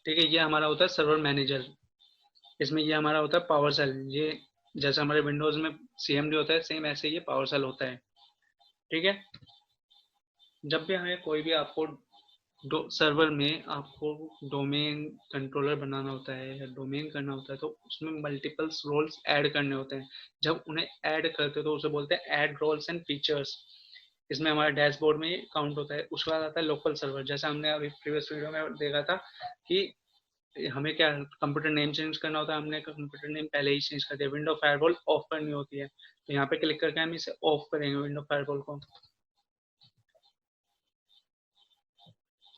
ठीक है, ये हमारा होता है सर्वर मैनेजर। इसमें ये हमारा होता है पावर सेल। ये जैसे हमारे विंडोज में सीएमडी होता है, सेम ऐसे ही ये पावर सेल होता है। ठीक है। जब भी हमें कोई भी आपको सर्वर में आपको डोमेन कंट्रोलर बनाना होता है या डोमेन करना होता है, तो उसमें मल्टीपल्स रोल्स ऐड करने होते हैं। जब उन्हें ऐड करते हो तो उसे बोलते हैं ऐड रोल्स एंड फीचर्स। इसमें हमारे डैशबोर्ड में ये काउंट होता है। उसके बाद आता है लोकल सर्वर, जैसा हमने अभी प्रीवियस वीडियो में देखा था कि हमें क्या कंप्यूटर नेम चेंज करना होता है। हमने कंप्यूटर नेम पहले ही चेंज कर दिया। विंडो फायरवॉल ऑफ करनी होती है, तो यहाँ पे क्लिक करके हम इसे ऑफ करेंगे विंडो फायरवॉल को।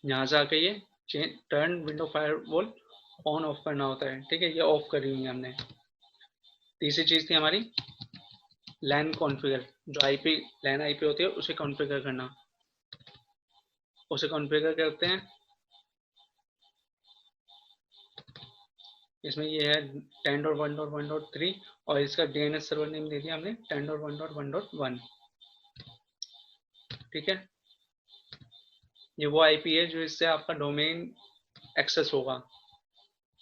यहाँ से आके ये turn window firewall on off करना होता है। ठीक है, ये ऑफ करी हुई है हमने। तीसरी चीज थी हमारी लैन कॉन्फ़िगर। जो आईपी लैन आईपी होती है उसे कॉन्फ़िगर करना। उसे कॉन्फ़िगर करते हैं। इसमें ये है 10.1.1.3 और इसका डीएनएस सर्वर नेम दे दिया हमने 10.1.1.1। ठीक है, ये वो आईपी है जो इससे आपका डोमेन एक्सेस होगा।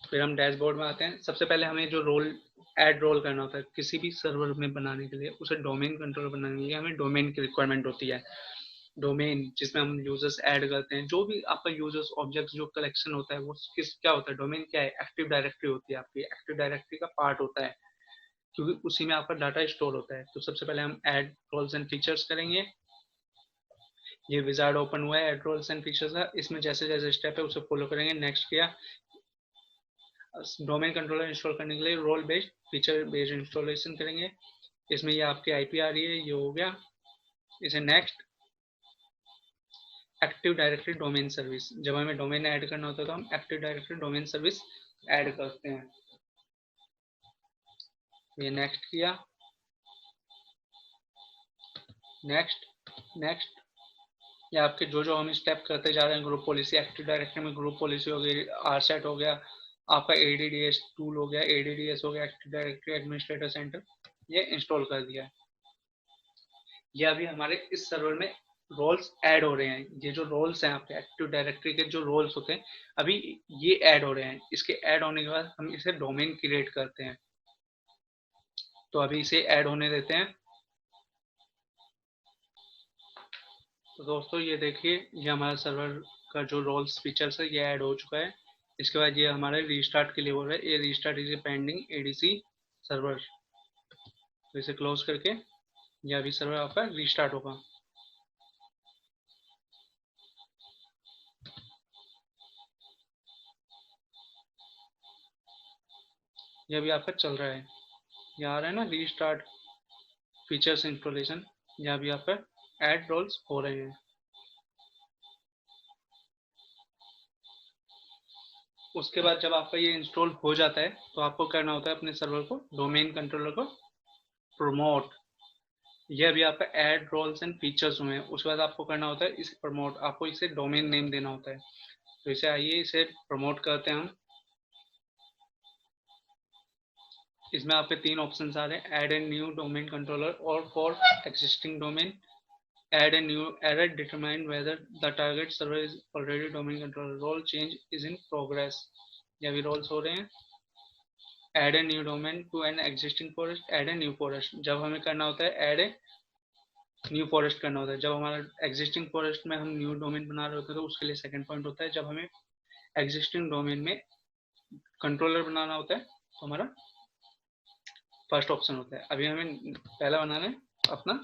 फिर हम डैशबोर्ड में आते हैं। सबसे पहले हमें जो रोल ऐड रोल करना होता है किसी भी सर्वर में बनाने के लिए, उसे डोमेन कंट्रोलर बनाने के लिए हमें डोमेन की रिक्वायरमेंट होती है। डोमेन जिसमें हम यूजर्स ऐड करते हैं, जो भी आपका यूजर्स ऑब्जेक्ट्स जो कलेक्शन होता है वो किस क्या होता है। डोमेन क्या है? एक्टिव डायरेक्टरी होती है आपकी। एक्टिव डायरेक्टरी का पार्ट होता है, क्योंकि उसी में आपका डाटा स्टोर होता है। तो सबसे पहले हम ऐड रोल्स एंड फीचर्स करेंगे। ये विजार्ड ओपन हुआ है ऐड रोल्स एंड फीचर्स का। इसमें जैसे जैसे स्टेप है उसे फॉलो करेंगे। नेक्स्ट किया, डोमेन कंट्रोलर इंस्टॉल करने के लिए role based feature based installation करेंगे। इसमें ये आपकी आईपी आ रही है, ये हो गया। इसे next active directory domain service. जब हमें डोमेन ऐड करना होता है तो हम active directory domain service add करते हैं। ये नेक्स्ट किया। नेक्स्ट नेक्स्ट या आपके जो जो हम स्टेप करते जा रहे हैं, ग्रुप पॉलिसी, एक्टिव डायरेक्टरी में ग्रुप पॉलिसी हो गई, आरसेट हो गया, आपका एडीडीएस टूल हो गया, एडीडीएस हो गया, एक्टिव डायरेक्टरी एडमिनिस्ट्रेटर सेंटर, ये इंस्टॉल कर दिया है। ये अभी हमारे इस सर्वर में रोल्स ऐड हो रहे हैं। ये जो रोल्स हैं आपके एक्टिव डायरेक्टरी के जो रोल्स होते हैं, अभी ये ऐड हो रहे हैं। इसके ऐड होने के बाद हम इसे डोमेन क्रिएट करते हैं। तो अभी इसे ऐड होने देते हैं। तो दोस्तों ये देखिए, ये हमारा सर्वर का जो रोल्स फीचर्स है ये ऐड हो चुका है। इसके बाद ये हमारे रीस्टार्ट के लिए हो रहा है। ये restart is pending ADC server. तो इसे क्लोज करके ये अभी सर्वर आपका रीस्टार्ट होगा। ये अभी आपका चल रहा है। ये आ रहा है ना रीस्टार्ट फीचर्स इंस्टॉलेशन। ये अभी आपका ऐड रोल्स हो रहे हैं। उसके बाद जब आपका ये इंस्टॉल हो जाता है तो आपको करना होता है अपने सर्वर को, डोमेन कंट्रोलर को प्रमोट। ये अभी आपका ऐड रोल्स एंड फीचर्स हुए हैं। उसके बाद आपको करना होता है इसे प्रमोट। आपको इसे डोमेन नेम देना होता है। तो इसे आइए इसे प्रमोट करते हैं हम। इसमें आपके तीन ऑप्शन आ रहे हैं, add a new domain controller और for existing domain, add a new error, determine whether the target server is already domain controller, role change is in progress। ये अभी रोल्स हो रहे हैं। add a new domain to an existing forest, add a new forest। जब हमें करना होता है add a न्यू फॉरेस्ट करना होता है। जब हमारा एग्जिस्टिंग फॉरेस्ट में हम न्यू डोमेन बना रहे होते हैं तो उसके लिए सेकंड पॉइंट होता है। जब हमें एग्जिस्टिंग डोमेन में कंट्रोलर बनाना होता है तो हमारा फर्स्ट ऑप्शन होता है। अभी हमें पहला बनाना है अपना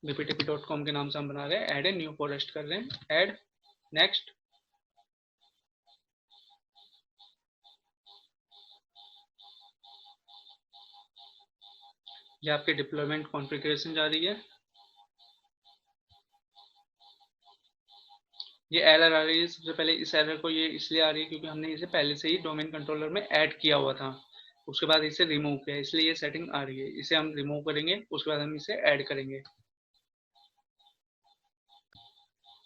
bptp.com के नाम से हम बना रहे हैं। ऐड ए न्यू फॉरेस्ट कर रहे हैं। Add next. ये आपके डिप्लॉयमेंट कॉन्फ़िगरेशन जा रही है। ये एरर आ रही है सबसे पहले। इस एरर को ये इसलिए आ रही है क्योंकि हमने इसे पहले से ही डोमेन कंट्रोलर में ऐड किया हुआ था। उसके बाद इसे रिमूव किया, इसलिए ये सेटिंग आ रही है। इसे हम रिमूव करेंगे, उसके बाद हम इसे ऐड करेंगे।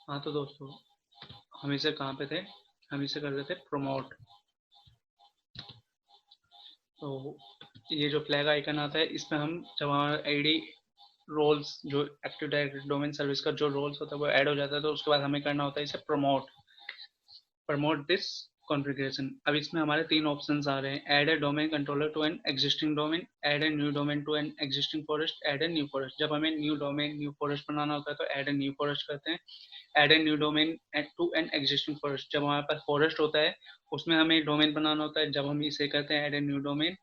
हाँ तो दोस्तों, हम इसे कहाँ पे थे? हम इसे कर रहे थे प्रमोट। तो ये जो फ्लैग आइकन आता है इसमें हम जब हमारा आईडी रोल्स जो एक्टिव डायरेक्टरी डोमेन सर्विस का जो रोल्स होता है वो ऐड हो जाता है, तो उसके बाद हमें करना होता है इसे प्रमोट दिस कॉन्फ़िगरेशन। अब इसमें हमारे 3 ऑप्शंस आ रहे हैं, add a domain controller to an existing domain, add a new domain to an existing forest, add a new forest. जब हमें न्यू डोमेन न्यू फॉरेस्ट बनाना होता है तो ऐड अ न्यू फॉरेस्ट करते हैं, add a new domain to an existing forest. जब हमारे पास फॉरेस्ट होता है उसमें हमें डोमेन बनाना होता है, जब हम इसे करते हैं ऐड अ न्यू डोमेन,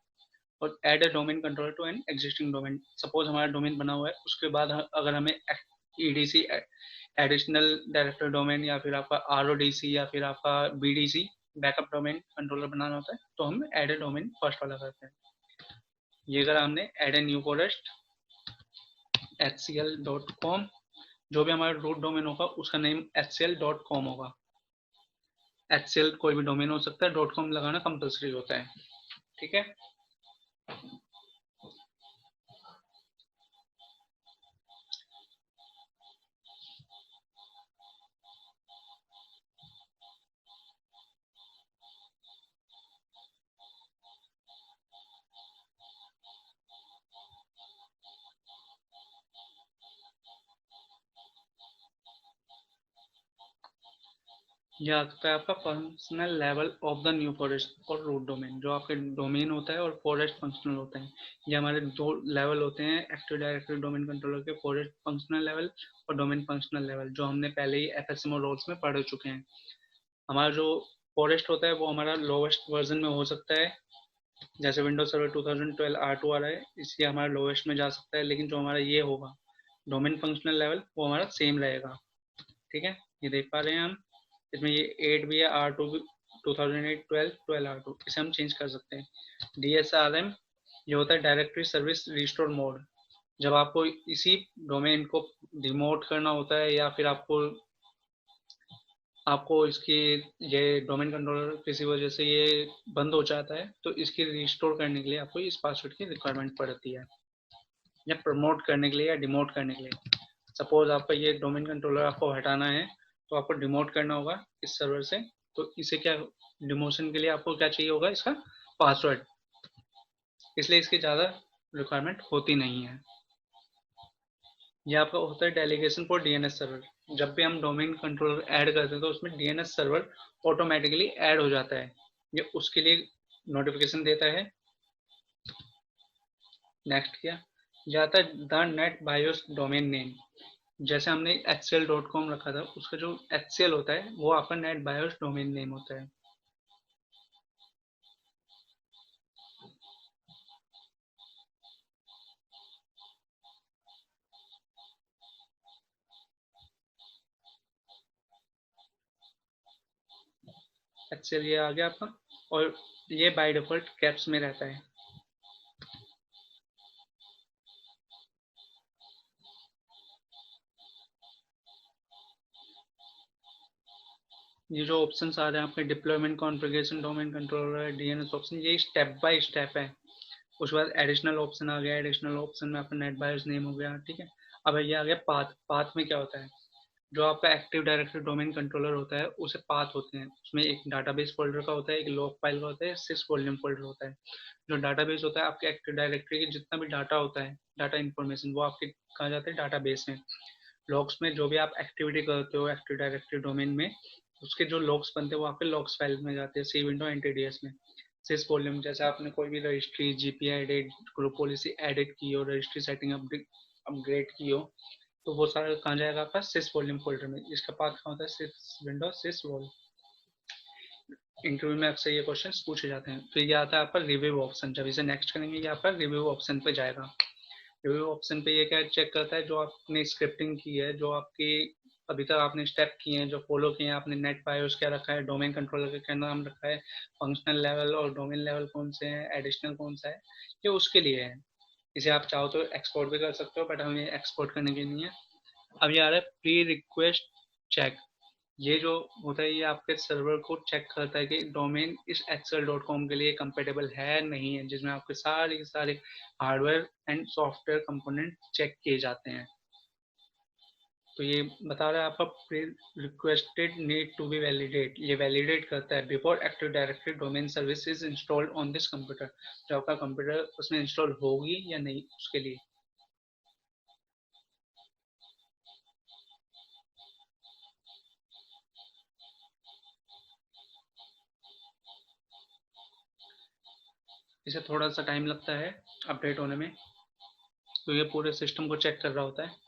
और add a domain controller to an existing domain. Suppose हमारा डोमेन बना हुआ है, उसके बाद अगर हमें ईडीसी एडिशनल डायरेक्टर डोमेन या फिर आपका आरओडीसी या फिर आपका बीडीसी बैकअप डोमेन कंट्रोलर बनाना होता है तो हम ऐड अ डोमेन फर्स्ट वाला करते हैं। ये अगर हमने add a new forest hcl.com, जो भी हमारा रूट डोमेन होगा उसका नेम hcl.com होगा। hcl कोई भी डोमेन हो सकता है, .com लगाना कंपलसरी होता है, ठीक है। ये आता है आपका functional level of the new forest और रूट डोमेन। जो आपके डोमेन होता है और फॉरेस्ट फंक्शनल होता है, ये हमारे दो लेवल होते हैं एक्टिव डायरेक्टरी डोमेन कंट्रोलर के, फॉरेस्ट फंक्शनल लेवल और डोमेन फंक्शनल लेवल, जो हमने पहले ही एफएसएमओ रोल्स में पढ़ चुके हैं। हमारा जो फॉरेस्ट होता है वो हमारा लोवेस्ट वर्जन में हो सकता है, जैसे विंडोज सर्वर 2012 R2 आ रहा है, इसलिए हमारा लोवेस्ट में जा सकता है, लेकिन जो हमारा ये होगा डोमेन फंक्शनल लेवल वो हमारा सेम रहेगा, ठीक है। ये देख पा रहे हैं हम, इसमें ये 8 भी है, R2 भी 2008 12 12 R2, इसे हम चेंज कर सकते हैं। DSRM ये होता है डायरेक्टरी सर्विस रिस्टोर मोड। जब आपको इसी डोमेन को डिमोट करना होता है या फिर आपको आपको इसकी ये डोमेन कंट्रोलर किसी वजह से ये बंद हो जाता है तो इसकी रिस्टोर करने के लिए आपको इस पासवर्ड की रिक्वायरमेंट पड़ती है, या प्रमोट करने के लिए या डिमोट करने के लिए। सपोज आपका ये डोमेन कंट्रोलर आपको हटाना है तो आपको डिमोट करना होगा इस सर्वर से, तो इसे क्या डिमोशन के लिए आपको क्या चाहिए होगा, इसका पासवर्ड, इसलिए इसकी ज़्यादा रिक्वायरमेंट होती नहीं है। ये आपका होता है डेलीगेशन फॉर डीएनएस सर्वर। जब भी हम डोमेन कंट्रोलर ऐड करते हैं तो उसमें डीएनएस सर्वर ऑटोमेटिकली ऐड हो जाता है, ये उसके लिए नोटिफिकेशन देता है। नेक्स्ट क्या जाता है, the net BIOS domain name. जैसे हमने hcl.com रखा था, उसका जो hcl होता है वो आपका नेट बायोस डोमेन नेम होता है। hcl ये आ गया आपका, और ये बाय डिफॉल्ट कैप्स में रहता है। ये जो ऑप्शंस आ रहे हैं आपके deployment configuration domain controller DNS option, ये स्टेप बाय स्टेप है। उसके बाद एडिशनल ऑप्शन आ गया, एडिशनल ऑप्शन में आपका नेट बायर्स नेम हो गया, ठीक है। अब ये आ गया पाथ। पाथ में क्या होता है, जो आपका एक्टिव डायरेक्टरी डोमेन कंट्रोलर होता है उसे पाथ होते हैं, उसमें एक डाटाबेस फोल्डर का होता है, एक लॉग फाइल का होता है, 6 वॉल्यूम फोल्डर होता है। जो डाटाबेस होता है आपके एक्टिव डायरेक्टरी के जितना भी डाटा होता है, डाटा इन्फॉर्मेशन, वो आपके कहाँ जाते हैं, डाटाबेस में। लॉग्स में जो भी आप एक्टिविटी करते हो एक्टिव डायरेक्टरी डोमेन में, उसके जो लॉग्स बनते हैं वो आपके लॉग्स फाइल में जाते हैं, सी विंडो एनटीडीएस में। सिस वॉल्यूम, जैसे आपने कोई भी registry GPI edit group policy edit की हो, रजिस्ट्री सेटिंग अपग्रेड की हो, तो वो सारा कहाँ जाएगा आपका सिस वॉल्यूम फोल्डर में। इसका पाथ कहाँ होता है, सिस विंडो सिस वॉल। इंटरव्यू में अक्सर ये क्वेश्चन पूछे जाते हैं। फिर ये आता है आपका रिव्यू ऑप्शन। जब इसे नेक्स्ट करेंगे ये आपका रिव्यू ऑप्शन पे जाएगा। रिव्यू ऑप्शन पे ये क्या चेक करता है, जो आपने स्क्रिप्टिंग की है, जो आपकी अभी तक आपने स्टेप किए हैं, जो फॉलो किए हैं आपने, नेट बायोस क्या रखा है, डोमेन कंट्रोलर का क्या नाम रखा है, फंक्शनल लेवल और डोमेन लेवल कौन से हैं, एडिशनल कौन सा है, ये उसके लिए है। इसे आप चाहो तो एक्सपोर्ट भी कर सकते हो, बट हमें एक्सपोर्ट करने के नहीं है। अब ये आ रहा है प्री रिक्वेस्ट चेक। ये जो होता है ये आपके सर्वर को चेक करता है कि डोमेन इस excel.com के लिए कंपेटेबल है नहीं है, जिसमें आपके सारे के सारे hardware and software component check किए जाते हैं। तो ये बता रहा है आपका pre requested need to be validate, ये वैलिडेट करता है before active directory domain service is installed on this computer. जो आपका कंप्यूटर उसमें इंस्टॉल होगी या नहीं उसके लिए। इसे थोड़ा सा टाइम लगता है अपडेट होने में, तो ये पूरे सिस्टम को चेक कर रहा होता है।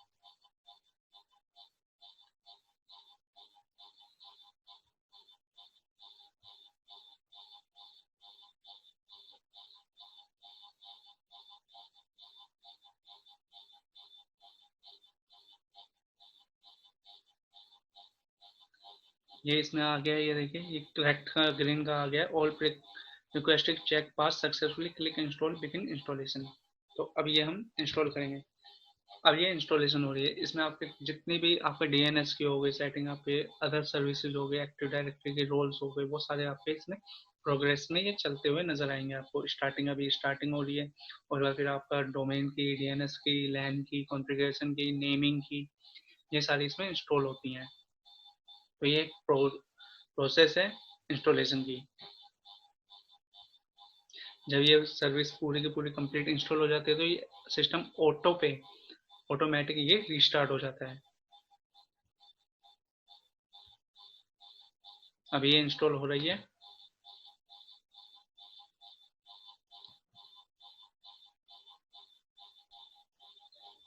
ये इसमें आ गया, ये देखिए ये करेक्ट का ग्रीन का आ गया, all requested cheque pass successfully, click install begin installation. तो अब ये हम इंस्टॉल करेंगे। अब ये इंस्टॉलेशन हो रही है, इसमें आपके जितनी भी आपके डीएनएस की हो गई सेटिंग, आपके अदर सर्विसेज हो गए, एक्टिव डायरेक्टरी के रोल्स हो गए, वो सारे आपके इसमें प्रोग्रेस में ये चलते हुए नजर आएंगे आपको। स्टार्टिंग अभी स्टार्टिंग हो रही है, और फिर आपका डोमेन की, डीएनएस की, लैन की, कॉन्फ़िगरेशन की, नेमिंग की, ये सारी इसमें इंस्टॉल होती हैं। तो ये एक प्रोसेस है इंस्टॉलेशन की। जब ये सर्विस पूरी की पूरी कंप्लीट इंस्टॉल हो जाती है, तो ये सिस्टम ऑटोमेटिक ये रीस्टार्ट हो जाता है। अब ये इंस्टॉल हो रही है।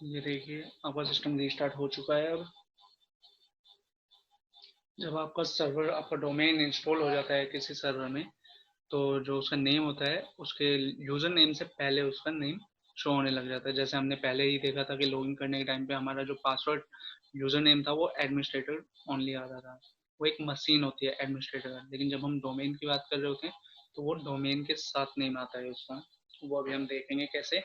ये देखिए आपका सिस्टम रीस्टार्ट हो चुका है। अब जब आपका सर्वर, आपका डोमेन इंस्टॉल हो जाता है किसी सर्वर में, तो जो उसका नेम होता है, उसके यूजर नेम से पहले उसका नेम शो होने लग जाता है। जैसे हमने पहले ही देखा था कि लॉगिन करने के टाइम पे हमारा जो पासवर्ड यूजर नेम था वो एडमिनिस्ट्रेटर ओनली आता था। वो एक मशीन होती है एडमिनिस्ट्रेटर का, लेकिन जब हम डोमेन की बात कर रहे होते हैं तो वो डोमेन के साथ नेम आता है उसका। वो अभी हम देखेंगे कैसे।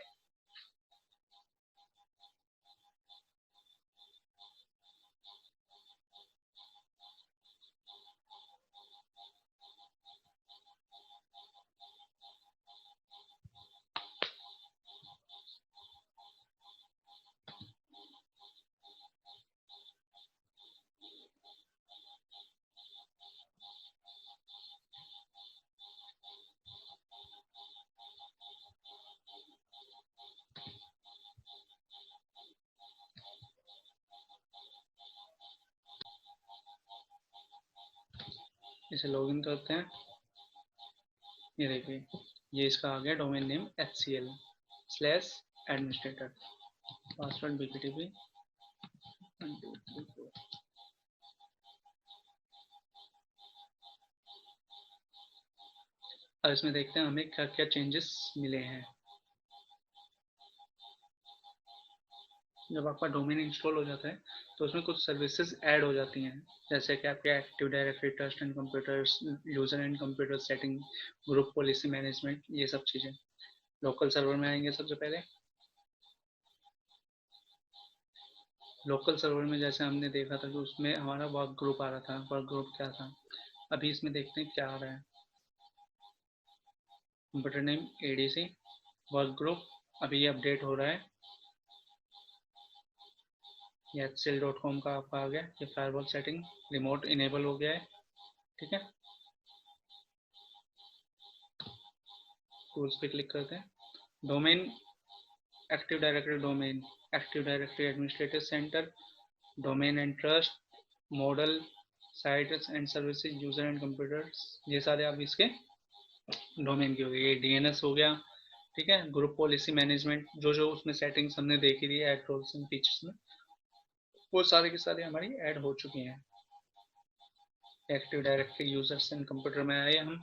इसे लॉगिन करते हैं। ये देखिए ये इसका आ गया डोमेन नेम HCL/एडमिनिस्ट्रेटर, पासवर्ड BPTP 1234। अब इसमें देखते हैं हमें क्या क्या चेंजेस मिले हैं। जब आपका डोमेन इंस्टॉल हो जाता है तो उसमें कुछ सर्विसेज ऐड हो जाती हैं, जैसे कि आपके active directory, trust and computers, user and computer setting, group policy management, ये सब चीज़ें लोकल सर्वर में आएंगे। सबसे पहले लोकल सर्वर में जैसे हमने देखा था कि उसमें हमारा वर्क ग्रुप आ रहा था। वर्क ग्रुप क्या था, अभी इसमें देखते हैं क्या आ रहा है। Computer name ADC work group, अभी ये अपडेट हो रहा है। ये HCL.com का आपका आ गया। ये फायरवॉल सेटिंग रिमोट इनेबल हो गया है। ठीक है, टूल्स पे क्लिक करते हैं। Domain, active directory domain, active directory administrative centre, domain and trust, model, sites and services, user and computers, ये सारे आप इसके डोमेन की हो गई। ये DNS हो गया। ठीक है, ग्रुप पॉलिसी मैनेजमेंट, जो जो उसमें सेटिंग्स हमने देखी थी एड रोल्स एंड फीचर्स में, वो सारे के सारे हमारी ऐड हो चुकी हैं। Active directory users and computer में आए हम।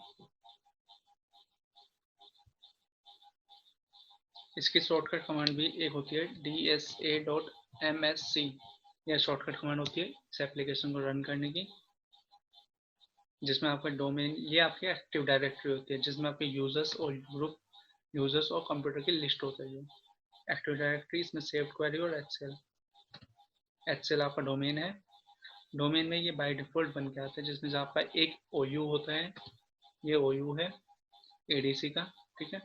इसकी शॉर्टकट कमांड भी एक होती है DSA.MSC, यह शॉर्टकट कमांड होती है इस एप्लीकेशन को रन करने की, जिसमें आपका डोमेन, ये आपकी एक्टिव डायरेक्टरी होती है जिसमें आपके यूजर्स और ग्रुप, यूजर्स और कंप्यूटर की लिस्ट होती है। एक्टिव डायरेक्टरी इसमें सेव्ड क्वेरी और HCL आपका डोमेन है। डोमेन में ये बाय डिफॉल्ट बन के आता है, जिसमें आपका एक OU होता है। ये OU है ADC का। ठीक है,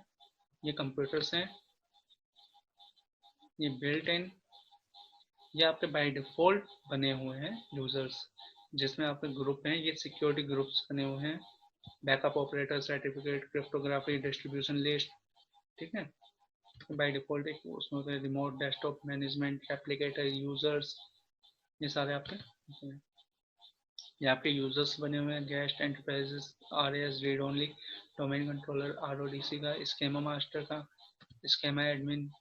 ये कंप्यूटर्स हैं, ये बिल्ट इन, ये आपके बाय डिफॉल्ट बने हुए हैं यूजर्स, जिसमें आपके ग्रुप हैं, ये सिक्योरिटी ग्रुप्स बने हुए हैं। Backup operator, certificate, cryptography, distribution list. ठीक है, बाय डिफॉल्ट एक उसमें होता है remote desktop management, applicator, users, ये सारे आपके होते हैं। ये आपके यूजर्स बने हुए हैं, guest, enterprises, RAS, read only, domain controller, RODC का, स्कीमा मास्टर का, स्कीमा एडमिन,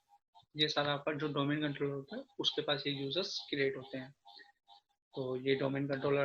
ये सारा आपका जो डोमेन कंट्रोलर होता है उसके पास ये यूजर्स क्रिएट होते हैं। तो ये डोमेन कंट्रोलर